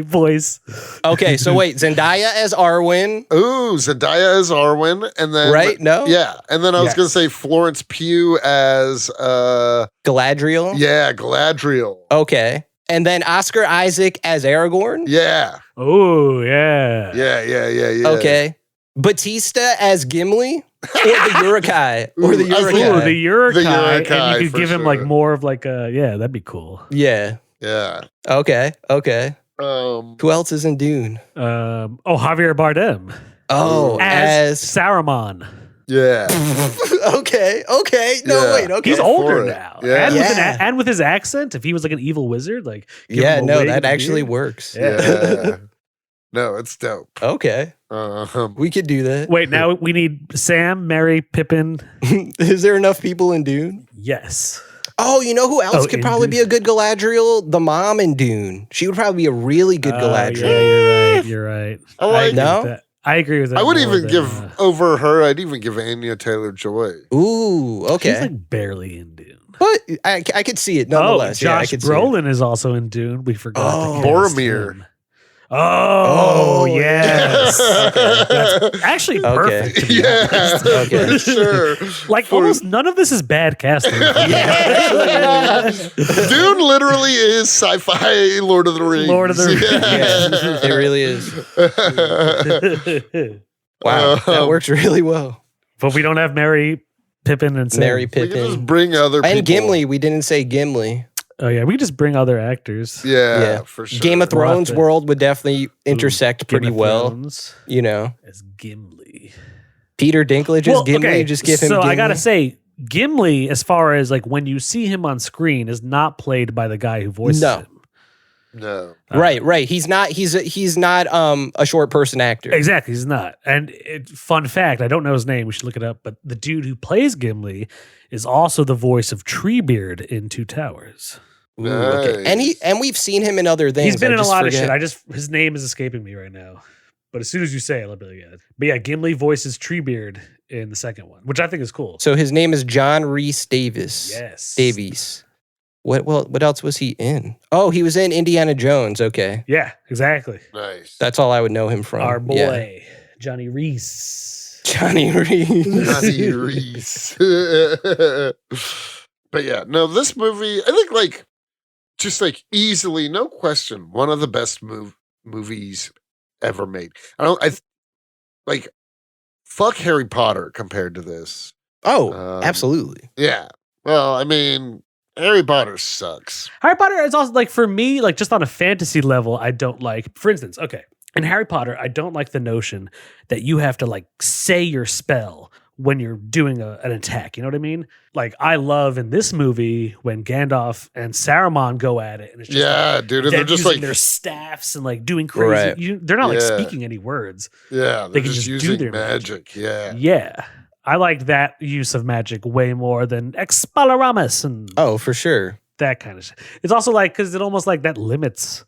voice. Okay, so wait, Zendaya as Arwen. Ooh, Zendaya as Arwen, and then right? No, yeah, and then I was gonna say Florence Pugh as Galadriel. Yeah, Galadriel. Okay. And then Oscar Isaac as Aragorn? Yeah. Oh, yeah. Yeah. Okay. Batista as Gimli? Or the Uruk-Hai? Ooh, the Uruk-Hai. And you could give him more of that'd be cool. Yeah. Yeah. Okay. Who else is in Dune? Javier Bardem. Oh, as Saruman. Yeah. Okay. No, wait. Okay. He's older now. Yeah. And with his accent, if he was an evil wizard, that actually works. Yeah. No, it's dope. Okay. We could do that. Wait, now we need Sam, Merry, Pippin. Is there enough people in Dune? Yes. Oh, you know who else could probably be a good Galadriel? The mom in Dune. She would probably be a really good Galadriel. Yeah, you're right. I like no. I agree with that. I would more even than, give over her. I'd even give Anya Taylor-Joy. Ooh, okay. She's like barely in Dune. But I could see it nonetheless. Josh yeah, I could see it. Brolin is also in Dune. We forgot. to cast Boromir. him. Oh, yes. Okay. That's actually perfect. To be honest. Okay. For sure. Like almost none of this is bad casting. Dune literally is sci-fi Lord of the Rings. Lord of the Rings. Yeah, it really is. Wow, that works really well. But we don't have Mary, Pippin, and Sam. Mary We can just Pippin. bring other people. And Gimli, we didn't say Gimli. Oh yeah, we can just bring other actors. Yeah, for sure. Game of Thrones to- world would definitely intersect Game pretty of well. Thrones You know, as Gimli. Peter Dinklage is Gimli. Just give him So Gimli. I gotta say, Gimli, as far as like when you see him on screen, is not played by the guy who voices No. him. No. Right. He's not a short person actor. Exactly, he's not. And fun fact, I don't know his name. We should look it up. But the dude who plays Gimli is also the voice of Treebeard in Two Towers. Ooh, okay. Nice. And we've seen him in other things. He's been I in a just lot forget. of shit. His name is escaping me right now. But as soon as you say it, I'll be like, yeah. But yeah, Gimli voices Treebeard in the second one, which I think is cool. So his name is John Rhys Davies. Yes. Davies. What else was he in? Oh, he was in Indiana Jones. Okay. Yeah, exactly. Nice. That's all I would know him from. Our boy, Yeah. Johnny Reese. Johnny Reese. Johnny Reese. But yeah, no, this movie, I think like, just like easily, no question, one of the best movies ever made. Like, fuck Harry Potter compared to this. Oh, absolutely. Yeah. Well, I mean, Harry Potter sucks. Harry Potter is also like, for me, like just on a fantasy level, I don't like, for instance, okay, in Harry Potter, I don't like the notion that you have to like say your spell when you're doing an attack. You know what I mean? Like, I love in this movie when Gandalf and Saruman go at it. And it's just like, Dude. And they're just using like, their staffs and like doing crazy. Right. They're not like Yeah. speaking any words. yeah, They they're can just just do using their magic. Yeah. Yeah. I like that use of magic way more than Expelliarmus and Oh, for sure. that kind of shit. It's also like, because it almost like that limits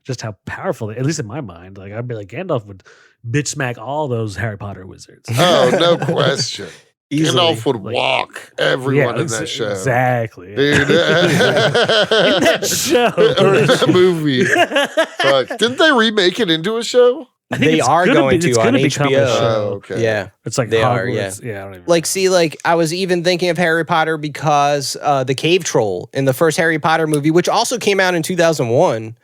just how powerful, at least in my mind, like I'd be like, Gandalf would bitch smack all those Harry Potter wizards. Oh, no question. Easily. Gandalf would Like- walk everyone in that show. Exactly. Dude. In that show. Or in that movie. Fuck. Didn't they remake it into a show? I think They it's are gonna going be- it's to on gonna become a HBO. show. Oh, okay. Yeah. It's like They are, Hogwarts. Yeah, I don't even Like, see, like, I was even thinking of Harry Potter because the cave troll in the first Harry Potter movie, which also came out in 2001,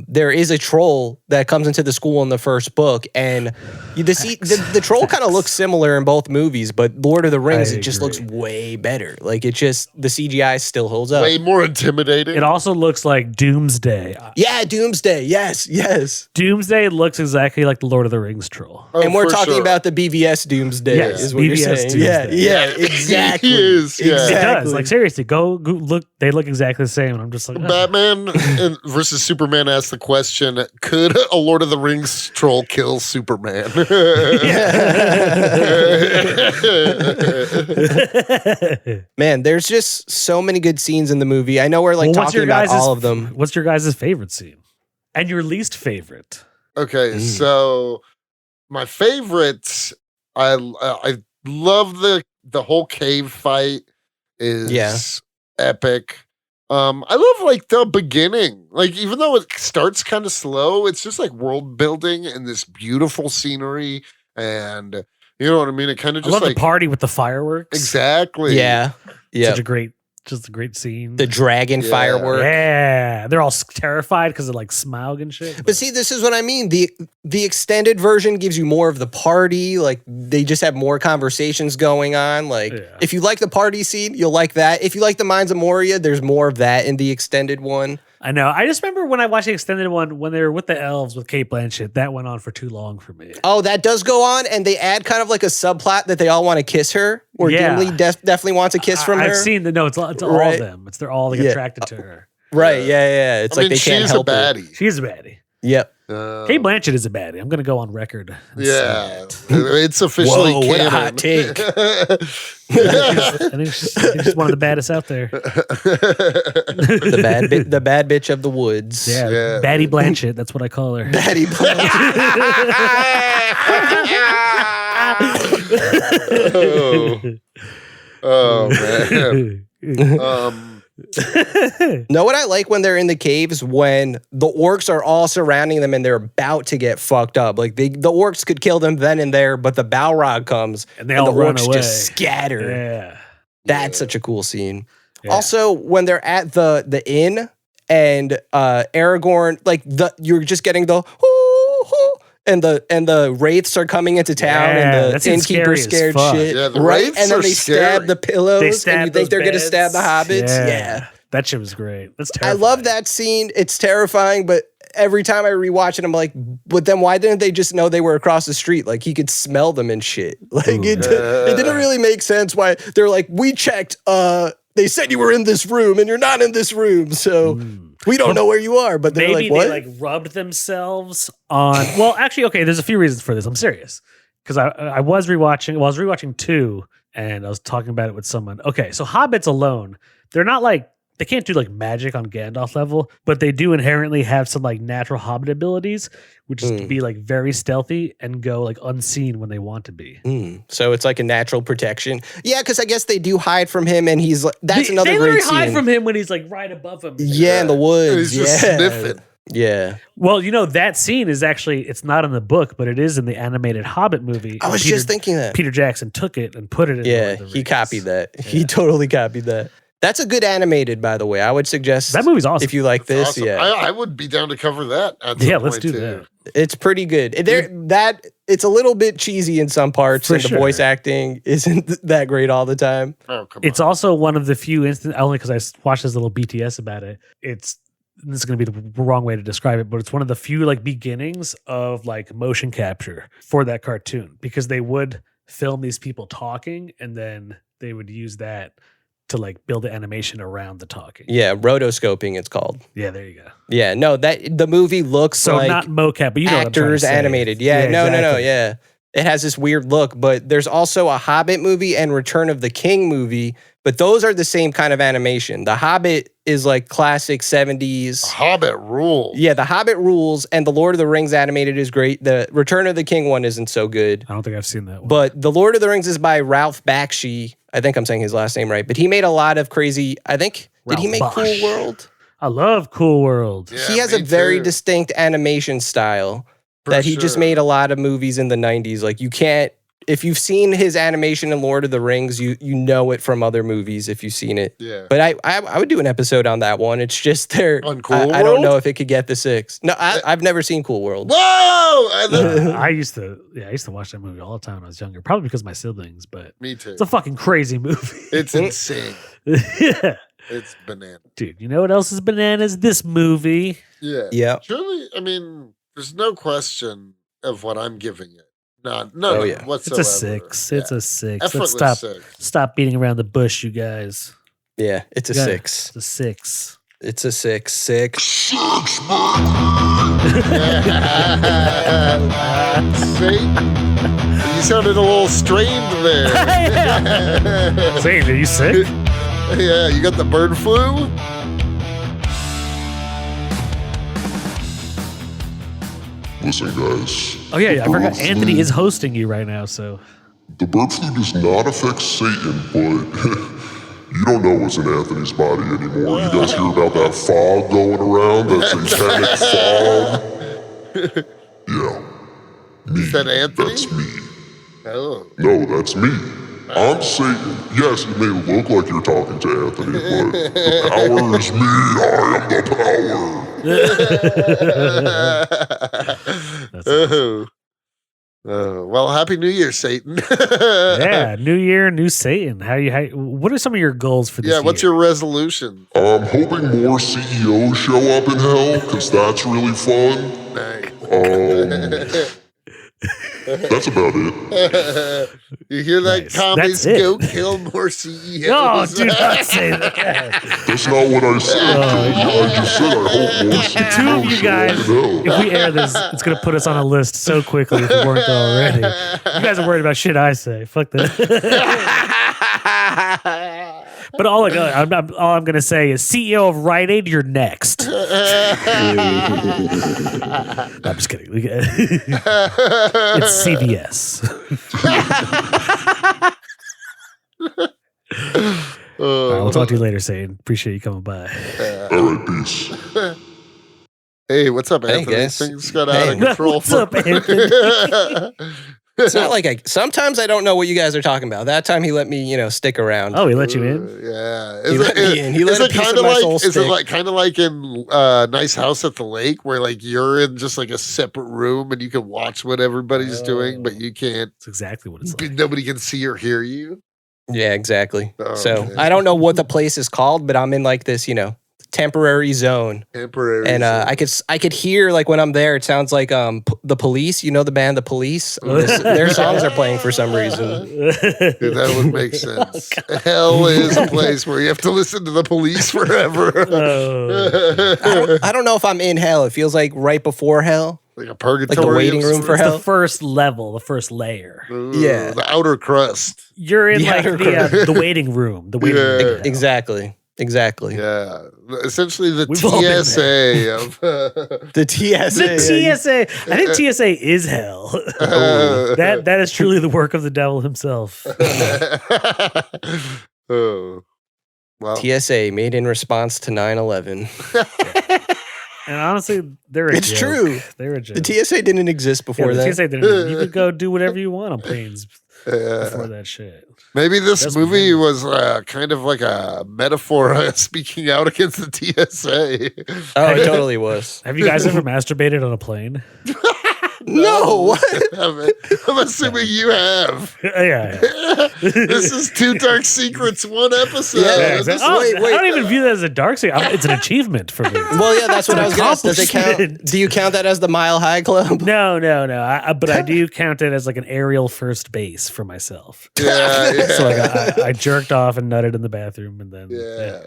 there is a troll that comes into the school in the first book, and the troll kind of looks similar in both movies, but Lord of the Rings, I it just looks agree. way better. Like, it just, the CGI still holds up. Way more intimidating. It also looks like Doomsday. Yeah, Doomsday. Yes. Doomsday looks exactly like the Lord of the Rings troll. Oh, And we're for talking sure. about the BVS Doomsday, Yes, is what you're BVS saying. Doomsday. Yeah, exactly. He is, yeah. It does. Exactly. Like, seriously, go look. They look exactly the same. And I'm just like, oh. Batman versus Superman asked the question, could a Lord of the Rings troll kill Superman? Man, there's just so many good scenes in the movie. I know we're like Well, what's talking your about guys' all of them. What's your guys' favorite scene? And your least favorite? Okay, so my favorites, I love the whole cave fight is epic. I love like the beginning. Like, even though it starts kind of slow, it's just like world building and this beautiful scenery, and you know what I mean? It kind of I just love like the party with the fireworks. Yeah. Such Yeah. just a great scene. The dragon Yeah. firework. Yeah, they're all terrified because of like Smaug and shit. But see, this is what I mean. The extended version gives you more of the party. Like, they just have more conversations going on. Like, Yeah. if you like the party scene, you'll like that. If you like the Mines of Moria, there's more of that in the extended one. I know. I just remember when I watched the extended one when they were with the elves with Cate Blanchett. That went on for too long for me. Oh, that does go on, and they add kind of like a subplot that they all want to kiss her, or Yeah. Gimli definitely wants a kiss from her. I've seen the no. It's all Right. of them. They're all like Yeah. attracted to her. Right? Yeah. It's I like mean, they can't she's a help it. baddie. She's a baddie. Yep. Cate Blanchett is a baddie. I'm going to go on record. and say Yeah, that. it's officially Whoa, what a canon. hot take. I think she's one of the baddest out there. The bad bitch of the woods. Yeah, Yeah. Baddie Blanchett. That's what I call her. Batty Oh man. Know what I like when they're in the caves? When the orcs are all surrounding them and they're about to get fucked up. Like the orcs could kill them then and there, but the Balrog comes And they all the run orcs away. just scatter. Yeah. That's such a cool scene. Yeah. Also, when they're at the inn and Aragorn, like you're just getting the and the wraiths are coming into town Yeah, and that the seems innkeeper's scary as scared fuck. shit. Yeah, the right? wraiths And then are they stab scary. the pillows They and stab you think they're those gonna stab the beds. hobbits. Yeah. That shit was great. That's I terrifying. love that scene. It's terrifying, but every time I rewatch it, I'm like, but then why didn't they just know they were across the street? Like he could smell them and shit. Like it didn't really make sense why they're like, we checked, they said you were in this room and you're not in this room. So we don't know where you are. But they're Maybe like, what? they like rubbed themselves on. Well, actually, okay. There's a few reasons for this. I'm serious because I was rewatching. Well, I was rewatching 2, and I was talking about it with someone. Okay, so hobbits alone, they're not like they can't do like magic on Gandalf level, but they do inherently have some like natural hobbit abilities, which is to be like very stealthy and go like unseen when they want to be. So it's like a natural protection. Yeah, because I guess they do hide from him, and he's like, that's They another literally great scene. hide from him when he's like right above him. Yeah, in the woods. He's just yeah. sniffing. Yeah. Well, you know, that scene is actually, it's not in the book, but it is in the animated Hobbit movie. I was just thinking that. Peter Jackson took it and put it in. Lord Yeah, of the he Rings. copied that. He totally copied that. That's a good animated, by the way. I would suggest That movie's awesome. if you like this. Awesome. Yeah, I would be down to cover that. At some let's point, do too. that. it's pretty good. It's a little bit cheesy in some parts, For and the sure. voice acting isn't that great all the time. Oh, come It's on. also one of the few instances, only because I watched this little BTS about it. This is going to be the wrong way to describe it, but it's one of the few like beginnings of like motion capture for that cartoon because they would film these people talking and then they would use that to like build the animation around the talking. Yeah, rotoscoping it's called. Yeah, there you go. Yeah, no, that the movie looks So like not mocap, but you know what I'm trying to actors say. animated. Yeah, no, exactly. yeah. It has this weird look, but there's also a Hobbit movie and Return of the King movie, but those are the same kind of animation. The Hobbit is like classic 70s. Hobbit rule. Yeah, The Hobbit rules, and the Lord of the Rings animated is great. The Return of the King one isn't so good. I don't think I've seen that one. But The Lord of the Rings is by Ralph Bakshi. I think I'm saying his last name right. But he made a lot of crazy, did he make Ralph Cool Bakshi. World? I love Cool World. Yeah, He has a me very too. distinct animation style For that he just sure. made a lot of movies in the 90s. Like you can't, if you've seen his animation in Lord of the Rings, you know it from other movies if you've seen it. Yeah. But I would do an episode on that one. It's just there. On Cool I don't World? know if it could get the 6. No, I've never seen Cool World. Whoa! I love- I used to watch that movie all the time when I was younger, probably because of my siblings, but Me too. it's a fucking crazy movie. It's insane. Yeah. It's banana. Dude, you know what else is bananas? This movie. Yeah. Yeah. Surely, I mean, there's no question of what I'm giving it. No, Oh, yeah. It's whatsoever. a 6. It's a 6. Effortless Let's 6. stop beating around the bush, you guys. Yeah, it's a Yeah, 6. It's a 6. It's a 6. 6. See? You sounded a little strained there. Zane, are you sick? Yeah, you got the bird flu? Listen, guys. Oh yeah, I forgot. Bird Anthony flu- is hosting you right now, so The bird flu does not affect Satan, but you don't know what's in Anthony's body anymore. You guys hear about that fog going around, that satanic fog? Yeah. Me. Is that Anthony? That's me. Oh. No, that's me. I'm Satan. Yes, it may look like you're talking to Anthony, but the power is me. I am the power. that's awesome. Oh. Oh. Well, Happy New Year, Satan. Yeah, new year, new Satan. What are some of your goals for this Yeah, what's year? your resolution? I'm hoping more CEOs show up in hell, because that's really fun. Nice. That's about it. You hear that, Nice. commies? That's it. Go kill more CEOs. No, do not say that. That's not what I said. I just said I hope more The two of you guys, if we air this, it's going to put us on a list so quickly if we weren't already. You guys are worried about shit I say. Fuck that. But all I'm going to say is CEO of Rite Aid, you're next. I'm just kidding. It's CVS. We'll talk to you later, Satan. Appreciate you coming by. All right, peace. Hey, what's up, Hey, Anthony? guys. Things got out of Hey. control. What's up, Anthony? It's not like sometimes I don't know what you guys are talking about. That time he let me, stick around. Oh, he let you in? Yeah. He let me in. He let a piece of my soul Is it stick. like kind of like in Nice House at the Lake, where like you're in just like a separate room and you can watch what everybody's doing, but you can't. That's exactly what it's like. Nobody can see or hear you. Yeah, exactly. Oh, So man. I don't know what the place is called, but I'm in like this, temporary zone. Temporary. And I could hear like when I'm there, it sounds like the Police. You know the band The Police. Their songs are playing for some reason. Dude, that would make sense. Hell is a place where you have to listen to the Police forever. I don't know if I'm in hell. It feels like right before hell, Like a purgatory. like the waiting room for It's hell. the first level, the first layer. Ooh, Yeah. The outer crust. You're in The like outer the waiting room. The waiting Yeah. room. Exactly. Yeah. Essentially the We've all been TSA of The TSA. The TSA. I think TSA is hell. That is truly the work of the devil himself. Oh. Well, TSA made in response to 9/11. And honestly, they're a It's joke. true. They're a joke. The TSA didn't exist Yeah, before the that. TSA didn't. You could go do whatever you want on planes before yeah. that shit. Maybe this That's movie weird. was kind of like a metaphor speaking out against the TSA. Oh, it totally was. Have you guys ever masturbated on a plane? No, what? I'm assuming you have. Yeah. This is Two Dark Secrets, one episode. Yeah, This- Oh, wait. I don't even view that as a dark secret. It's an achievement for me. Well, yeah, that's what I was going to ask. Does it count? accomplishment. Do you count that as the Mile High Club? No. But I do count it as like an aerial first base for myself. yeah, yeah. So like I jerked off and nutted in the bathroom, and then yeah.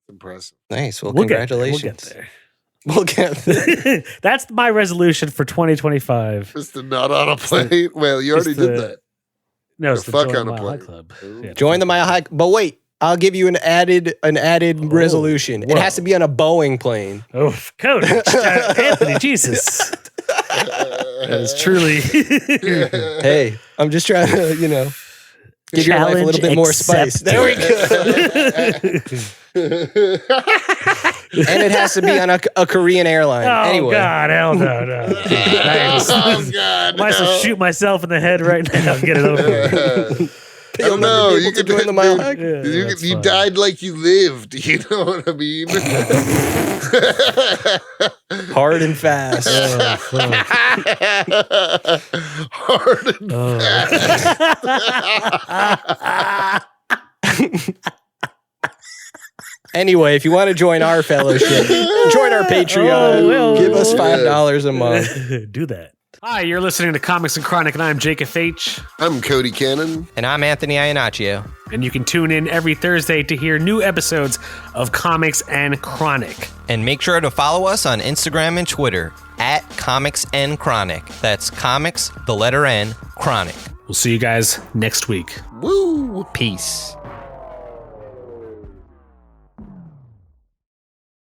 Impressive. Nice. Well, We'll congratulations. get there. We'll get there. That's my resolution for 2025. Just to not on a plane. Well, you already just did the- that. No, it's The the fuck Join on a the Mile High plane. Club. Ooh. Yeah, Join the Mile High. But wait, I'll give you an added resolution. It whoa. has to be on a Boeing plane. Oh, Coach, Anthony, Jesus. That is truly Hey, I'm just trying to, give your life a little bit more spice. There we go. And it has to be on a Korean airline. Oh anyway. God, hell no. Oh, God. Might as well no. shoot myself in the head right now and get it over with. I don't know. You could could join the Mile High. Yeah, You, that's you fine. died like you lived. You know what I mean? Hard and fast. Oh, fuck. Hard and Oh. Anyway, if you want to join our fellowship, join our Patreon. Oh, well. Give us $5 a month. Do that. Hi, you're listening to Comics and Chronic, and I'm Jake FH. I'm Cody Cannon. And I'm Anthony Iannaccio. And you can tune in every Thursday to hear new episodes of Comics and Chronic. And make sure to follow us on Instagram and Twitter at Comics and Chronic. That's Comics, the letter N, Chronic. We'll see you guys next week. Woo! Peace.